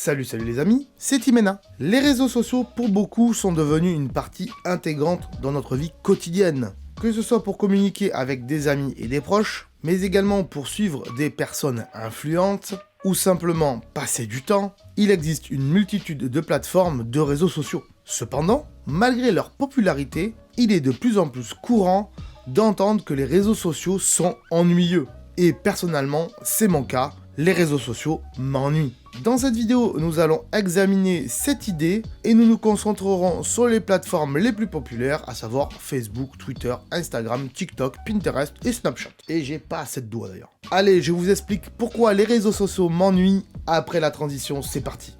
Salut les amis, c'est Timena. Les réseaux sociaux pour beaucoup sont devenus une partie intégrante dans notre vie quotidienne. Que ce soit pour communiquer avec des amis et des proches, mais également pour suivre des personnes influentes ou simplement passer du temps, il existe une multitude de plateformes de réseaux sociaux. Cependant, malgré leur popularité, il est de plus en plus courant d'entendre que les réseaux sociaux sont ennuyeux. Et personnellement, c'est mon cas, les réseaux sociaux m'ennuient. Dans cette vidéo, nous allons examiner cette idée et nous nous concentrerons sur les plateformes les plus populaires, à savoir Facebook, Twitter, Instagram, TikTok, Pinterest et Snapchat. Et j'ai pas assez de doigts d'ailleurs. Allez, je vous explique pourquoi les réseaux sociaux m'ennuient après la transition, c'est parti.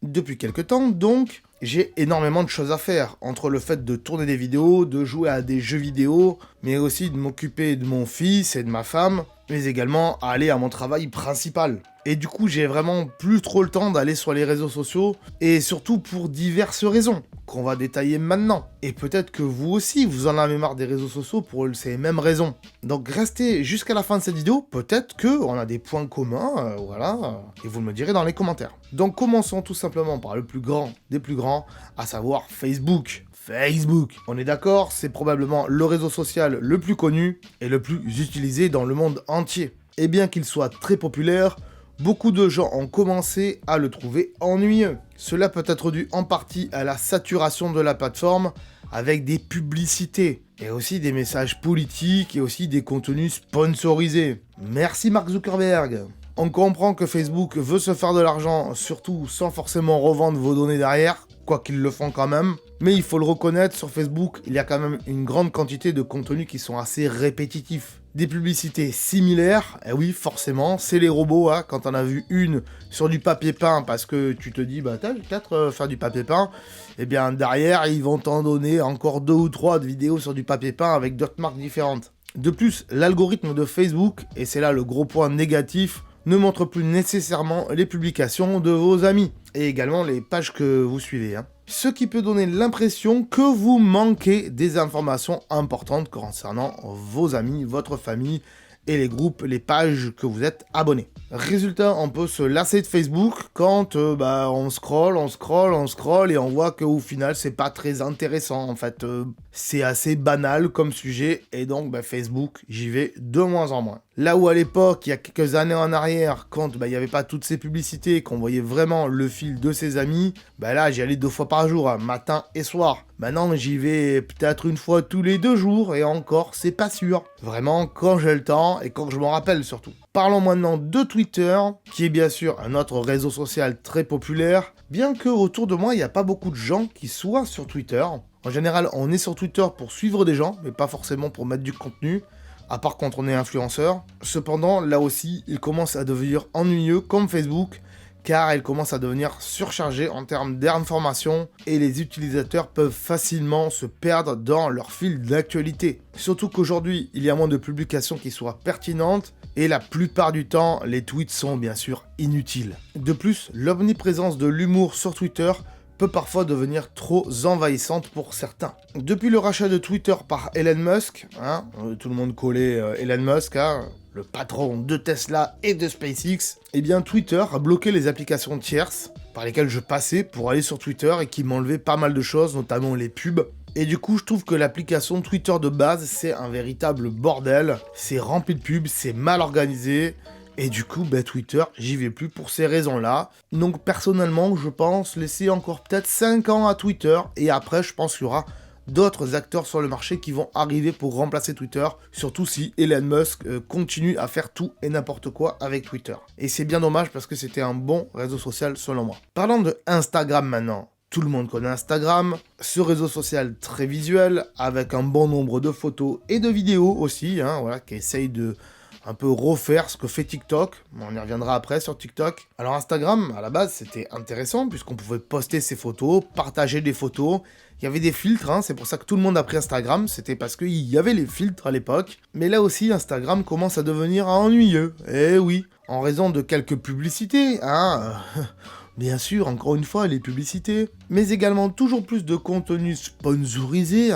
Depuis quelques temps, donc, j'ai énormément de choses à faire, entre le fait de tourner des vidéos, de jouer à des jeux vidéo, mais aussi de m'occuper de mon fils et de ma femme, mais également aller à mon travail principal. Et du coup, j'ai vraiment plus trop le temps d'aller sur les réseaux sociaux, et surtout pour diverses raisons, qu'on va détailler maintenant. Et peut-être que vous aussi, vous en avez marre des réseaux sociaux pour ces mêmes raisons. Donc restez jusqu'à la fin de cette vidéo, peut-être qu'on a des points communs, voilà, et vous me direz dans les commentaires. Donc commençons tout simplement par le plus grand des plus grands, à savoir Facebook. Facebook, on est d'accord, c'est probablement le réseau social le plus connu et le plus utilisé dans le monde entier. Et bien qu'il soit très populaire, beaucoup de gens ont commencé à le trouver ennuyeux. Cela peut être dû en partie à la saturation de la plateforme avec des publicités et aussi des messages politiques et aussi des contenus sponsorisés. Merci Mark Zuckerberg. On comprend que Facebook veut se faire de l'argent, surtout sans forcément revendre vos données derrière, quoi qu'ils le font quand même. Mais il faut le reconnaître, sur Facebook, il y a quand même une grande quantité de contenus qui sont assez répétitifs. Des publicités similaires, et oui, forcément, c'est les robots, hein, quand on a vu une sur du papier peint, parce que tu te dis, bah t'as peut-être faire du papier peint, et bien derrière, ils vont t'en donner encore 2 ou 3 de vidéos sur du papier peint avec d'autres marques différentes. De plus, l'algorithme de Facebook, et c'est là le gros point négatif, ne montre plus nécessairement les publications de vos amis, et également les pages que vous suivez. Ce qui peut donner l'impression que vous manquez des informations importantes concernant vos amis, votre famille, et les groupes, les pages que vous êtes abonnés. Résultat, on peut se lasser de Facebook quand on scrolle et on voit qu'au final c'est pas très intéressant en fait. C'est assez banal comme sujet et donc Facebook, j'y vais de moins en moins. Là où à l'époque, il y a quelques années en arrière, quand il n'y avait pas toutes ces publicités, qu'on voyait vraiment le fil de ses amis, là j'y allais 2 fois par jour, matin et soir. Maintenant j'y vais peut-être une fois tous les 2 jours et encore c'est pas sûr. Vraiment quand j'ai le temps et quand je m'en rappelle surtout. Parlons maintenant de Twitter, qui est bien sûr un autre réseau social très populaire, bien que autour de moi il n'y a pas beaucoup de gens qui soient sur Twitter. En général on est sur Twitter pour suivre des gens, mais pas forcément pour mettre du contenu, à part quand on est influenceur. Cependant là aussi il commence à devenir ennuyeux comme Facebook, car elle commence à devenir surchargée en termes d'informations et les utilisateurs peuvent facilement se perdre dans leur fil d'actualité. Surtout qu'aujourd'hui, il y a moins de publications qui soient pertinentes et la plupart du temps, les tweets sont bien sûr inutiles. De plus, l'omniprésence de l'humour sur Twitter peut parfois devenir trop envahissante pour certains. Depuis le rachat de Twitter par Elon Musk, tout le monde collait Elon Musk, le patron de Tesla et de SpaceX, eh bien Twitter a bloqué les applications tierces par lesquelles je passais pour aller sur Twitter et qui m'enlevaient pas mal de choses, notamment les pubs. Et du coup, je trouve que l'application Twitter de base, c'est un véritable bordel. C'est rempli de pubs, c'est mal organisé. Et du coup, Twitter, j'y vais plus pour ces raisons-là. Donc personnellement, je pense laisser encore peut-être 5 ans à Twitter. Et après, je pense qu'il y aura d'autres acteurs sur le marché qui vont arriver pour remplacer Twitter, surtout si Elon Musk continue à faire tout et n'importe quoi avec Twitter. Et c'est bien dommage parce que c'était un bon réseau social selon moi. Parlons de Instagram maintenant. Tout le monde connaît Instagram, ce réseau social très visuel, avec un bon nombre de photos et de vidéos aussi, qui essaye de un peu refaire ce que fait TikTok. On y reviendra après sur TikTok. Alors Instagram, à la base, c'était intéressant puisqu'on pouvait poster ses photos, partager des photos. Il y avait des filtres, c'est pour ça que tout le monde a pris Instagram. C'était parce qu'il y avait les filtres à l'époque. Mais là aussi, Instagram commence à devenir ennuyeux. Eh oui, en raison de quelques publicités, Bien sûr, encore une fois, les publicités, mais également toujours plus de contenu sponsorisé,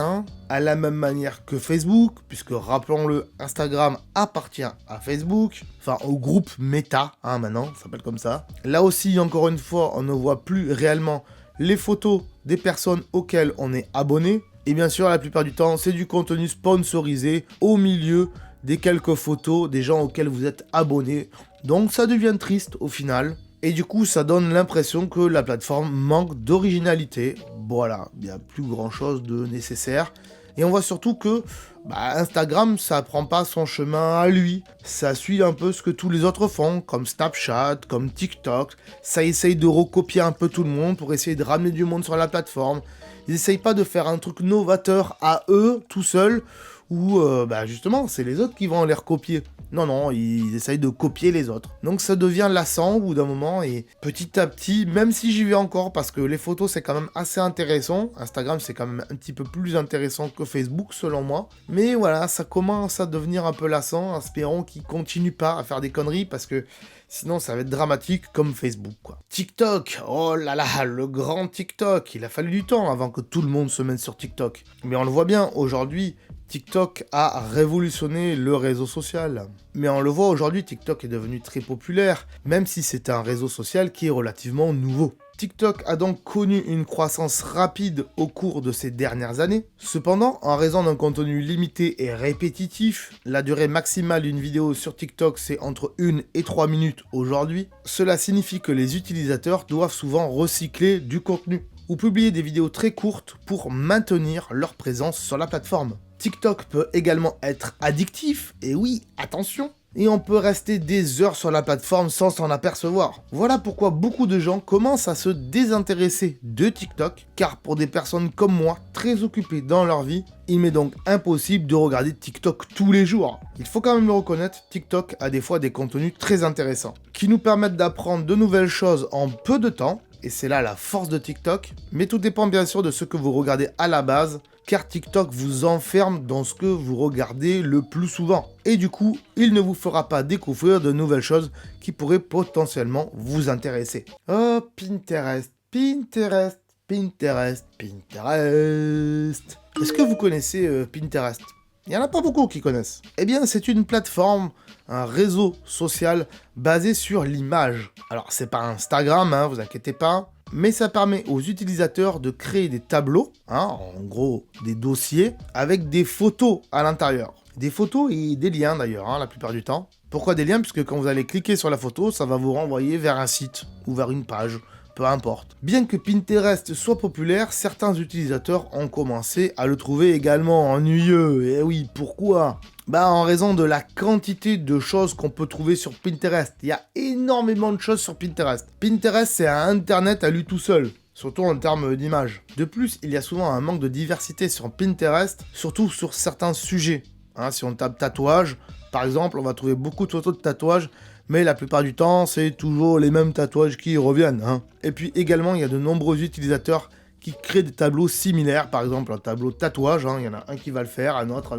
à la même manière que Facebook, puisque rappelons-le, Instagram appartient à Facebook, enfin au groupe Meta, maintenant, ça s'appelle comme ça. Là aussi, encore une fois, on ne voit plus réellement les photos des personnes auxquelles on est abonné, et bien sûr, la plupart du temps, c'est du contenu sponsorisé au milieu des quelques photos des gens auxquels vous êtes abonné, donc ça devient triste au final. Et du coup, ça donne l'impression que la plateforme manque d'originalité. Voilà, il n'y a plus grand chose de nécessaire. Et on voit surtout que Instagram, ça prend pas son chemin à lui. Ça suit un peu ce que tous les autres font, comme Snapchat, comme TikTok. Ça essaye de recopier un peu tout le monde pour essayer de ramener du monde sur la plateforme. Ils essayent pas de faire un truc novateur à eux, tout seuls, où justement, c'est les autres qui vont les recopier. Non, ils essayent de copier les autres. Donc ça devient lassant au bout d'un moment, et petit à petit, même si j'y vais encore, parce que les photos c'est quand même assez intéressant, Instagram c'est quand même un petit peu plus intéressant que Facebook selon moi, mais voilà, ça commence à devenir un peu lassant, espérons qu'ils continuent pas à faire des conneries, parce que sinon ça va être dramatique comme Facebook, quoi. TikTok, oh là là, le grand TikTok, il a fallu du temps avant que tout le monde se mette sur TikTok. Mais on le voit bien, aujourd'hui, TikTok a révolutionné le réseau social. Mais on le voit aujourd'hui, TikTok est devenu très populaire, même si c'est un réseau social qui est relativement nouveau. TikTok a donc connu une croissance rapide au cours de ces dernières années. Cependant, en raison d'un contenu limité et répétitif, la durée maximale d'une vidéo sur TikTok c'est entre 1 et 3 minutes aujourd'hui. Cela signifie que les utilisateurs doivent souvent recycler du contenu ou publier des vidéos très courtes pour maintenir leur présence sur la plateforme. TikTok peut également être addictif, et oui, attention, et on peut rester des heures sur la plateforme sans s'en apercevoir. Voilà pourquoi beaucoup de gens commencent à se désintéresser de TikTok, car pour des personnes comme moi, très occupées dans leur vie, il m'est donc impossible de regarder TikTok tous les jours. Il faut quand même le reconnaître, TikTok a des fois des contenus très intéressants, qui nous permettent d'apprendre de nouvelles choses en peu de temps, et c'est là la force de TikTok, mais tout dépend bien sûr de ce que vous regardez à la base, car TikTok vous enferme dans ce que vous regardez le plus souvent. Et du coup, il ne vous fera pas découvrir de nouvelles choses qui pourraient potentiellement vous intéresser. Oh, Pinterest, Pinterest, Pinterest, Pinterest. Est-ce que vous connaissez Pinterest ? Il n'y en a pas beaucoup qui connaissent. Eh bien, c'est une plateforme, un réseau social basé sur l'image. Alors, c'est pas Instagram, vous inquiétez pas, mais ça permet aux utilisateurs de créer des tableaux, en gros des dossiers, avec des photos à l'intérieur. Des photos et des liens d'ailleurs, la plupart du temps. Pourquoi des liens ? Puisque quand vous allez cliquer sur la photo, ça va vous renvoyer vers un site ou vers une page. Peu importe. Bien que Pinterest soit populaire, certains utilisateurs ont commencé à le trouver également ennuyeux. Et oui, pourquoi ? En raison de la quantité de choses qu'on peut trouver sur Pinterest. Il y a énormément de choses sur Pinterest. Pinterest, c'est un internet à lui tout seul, surtout en termes d'images. De plus, il y a souvent un manque de diversité sur Pinterest, surtout sur certains sujets. Si on tape tatouage, par exemple, on va trouver beaucoup de photos de tatouages, mais la plupart du temps, c'est toujours les mêmes tatouages qui reviennent. Et puis également, il y a de nombreux utilisateurs qui créent des tableaux similaires, par exemple un tableau tatouage, il y en a un qui va le faire, un autre.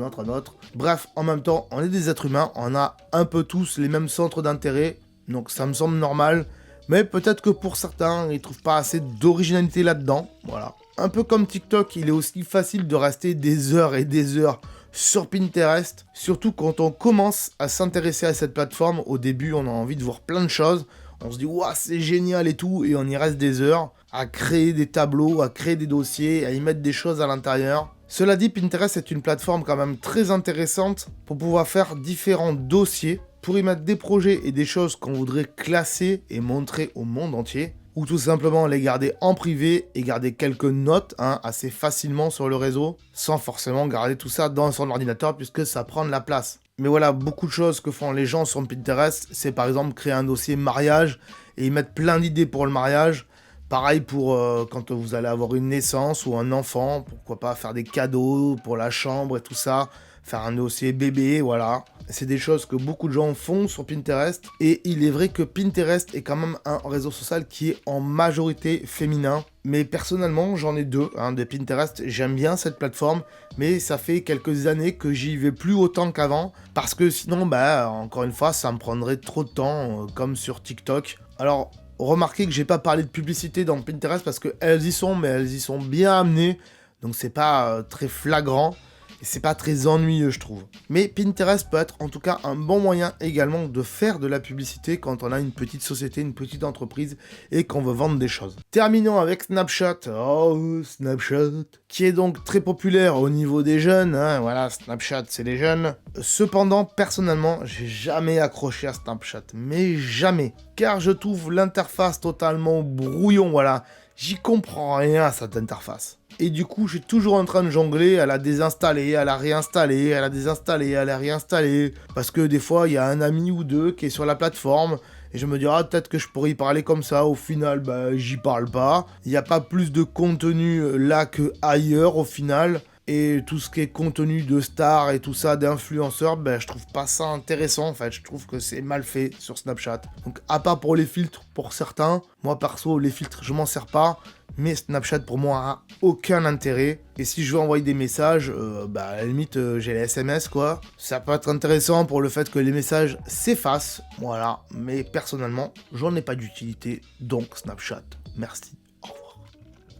Bref, en même temps, on est des êtres humains, on a un peu tous les mêmes centres d'intérêt, donc ça me semble normal, mais peut-être que pour certains, ils trouvent pas assez d'originalité là-dedans, voilà. Un peu comme TikTok, il est aussi facile de rester des heures et des heures sur Pinterest, surtout quand on commence à s'intéresser à cette plateforme. Au début, on a envie de voir plein de choses, on se dit « Ouah, c'est génial et tout », et on y reste des heures à créer des tableaux, à créer des dossiers, à y mettre des choses à l'intérieur. Cela dit, Pinterest est une plateforme quand même très intéressante pour pouvoir faire différents dossiers, pour y mettre des projets et des choses qu'on voudrait classer et montrer au monde entier, ou tout simplement les garder en privé et garder quelques notes assez facilement sur le réseau, sans forcément garder tout ça dans son ordinateur puisque ça prend de la place. Mais voilà, beaucoup de choses que font les gens sur Pinterest, c'est par exemple créer un dossier mariage et y mettre plein d'idées pour le mariage. Pareil pour quand vous allez avoir une naissance ou un enfant, pourquoi pas faire des cadeaux pour la chambre et tout ça, faire un dossier bébé, voilà. C'est des choses que beaucoup de gens font sur Pinterest, et il est vrai que Pinterest est quand même un réseau social qui est en majorité féminin. Mais personnellement, j'en ai deux, de Pinterest. J'aime bien cette plateforme, mais ça fait quelques années que j'y vais plus autant qu'avant, parce que sinon, encore une fois, ça me prendrait trop de temps, comme sur TikTok. Alors, remarquez que j'ai pas parlé de publicité dans Pinterest parce qu'elles y sont, mais elles y sont bien amenées. Donc c'est pas très flagrant. Et c'est pas très ennuyeux, je trouve. Mais Pinterest peut être en tout cas un bon moyen également de faire de la publicité quand on a une petite société, une petite entreprise et qu'on veut vendre des choses. Terminons avec Snapchat. Oh, Snapchat. Qui est donc très populaire au niveau des jeunes. Hein. Voilà, Snapchat, c'est les jeunes. Cependant, personnellement, j'ai jamais accroché à Snapchat. Mais jamais. Car je trouve l'interface totalement brouillon, voilà. J'y comprends rien à cette interface. Et du coup, je suis toujours en train de jongler à la désinstaller, à la réinstaller, à la désinstaller, à la réinstaller. Parce que des fois, il y a un ami ou deux qui est sur la plateforme. Et je me dis, ah, peut-être que je pourrais y parler comme ça. Au final, bah, j'y parle pas. Il n'y a pas plus de contenu là que ailleurs, au final. Et tout ce qui est contenu de stars et tout ça, d'influenceurs, ben, je trouve pas ça intéressant, en fait. Je trouve que c'est mal fait sur Snapchat. Donc, à part pour les filtres, pour certains, moi, perso, les filtres, je m'en sers pas. Mais Snapchat, pour moi, a aucun intérêt. Et si je veux envoyer des messages, bah, à la limite, j'ai les SMS, quoi. Ça peut être intéressant pour le fait que les messages s'effacent. Voilà. Mais personnellement, j'en ai pas d'utilité. Donc, Snapchat, merci.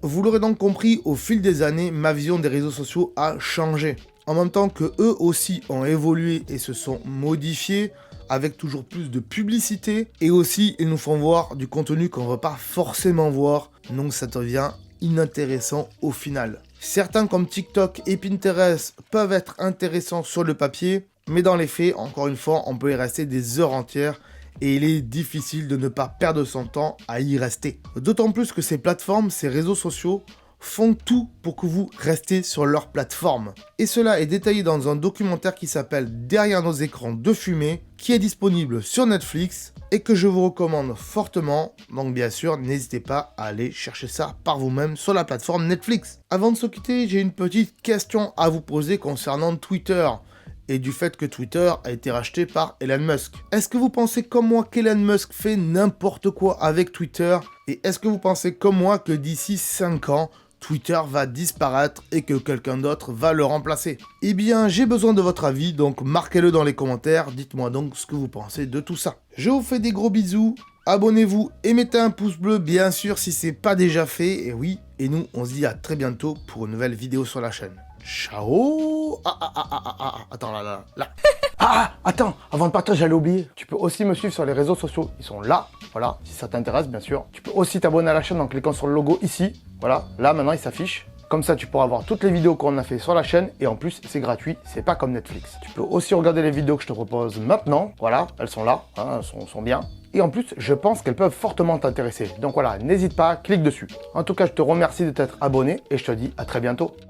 Vous l'aurez donc compris, au fil des années, ma vision des réseaux sociaux a changé. En même temps que eux aussi ont évolué et se sont modifiés, avec toujours plus de publicité, et aussi ils nous font voir du contenu qu'on ne veut pas forcément voir, donc ça devient inintéressant au final. Certains comme TikTok et Pinterest peuvent être intéressants sur le papier, mais dans les faits, encore une fois, on peut y rester des heures entières, et il est difficile de ne pas perdre son temps à y rester. D'autant plus que ces plateformes, ces réseaux sociaux, font tout pour que vous restez sur leur plateforme. Et cela est détaillé dans un documentaire qui s'appelle Derrière nos écrans de fumée, qui est disponible sur Netflix et que je vous recommande fortement. Donc bien sûr, n'hésitez pas à aller chercher ça par vous-même sur la plateforme Netflix. Avant de se quitter, j'ai une petite question à vous poser concernant Twitter et du fait que Twitter a été racheté par Elon Musk. Est-ce que vous pensez comme moi qu'Elon Musk fait n'importe quoi avec Twitter? Et est-ce que vous pensez comme moi que d'ici 5 ans, Twitter va disparaître et que quelqu'un d'autre va le remplacer? Eh bien, j'ai besoin de votre avis, donc marquez-le dans les commentaires, dites-moi donc ce que vous pensez de tout ça. Je vous fais des gros bisous, abonnez-vous et mettez un pouce bleu bien sûr si c'est pas déjà fait, et oui, et nous on se dit à très bientôt pour une nouvelle vidéo sur la chaîne. Ciao. Attends, là. Attends, avant de partir, j'allais oublier. Tu peux aussi me suivre sur les réseaux sociaux. Ils sont là, voilà, si ça t'intéresse, bien sûr. Tu peux aussi t'abonner à la chaîne en cliquant sur le logo ici. Voilà, là, maintenant, il s'affiche. Comme ça, tu pourras voir toutes les vidéos qu'on a fait sur la chaîne. Et en plus, c'est gratuit, c'est pas comme Netflix. Tu peux aussi regarder les vidéos que je te propose maintenant. Voilà, elles sont là, hein, elles sont bien. Et en plus, je pense qu'elles peuvent fortement t'intéresser. Donc voilà, n'hésite pas, clique dessus. En tout cas, je te remercie de t'être abonné et je te dis à très bientôt.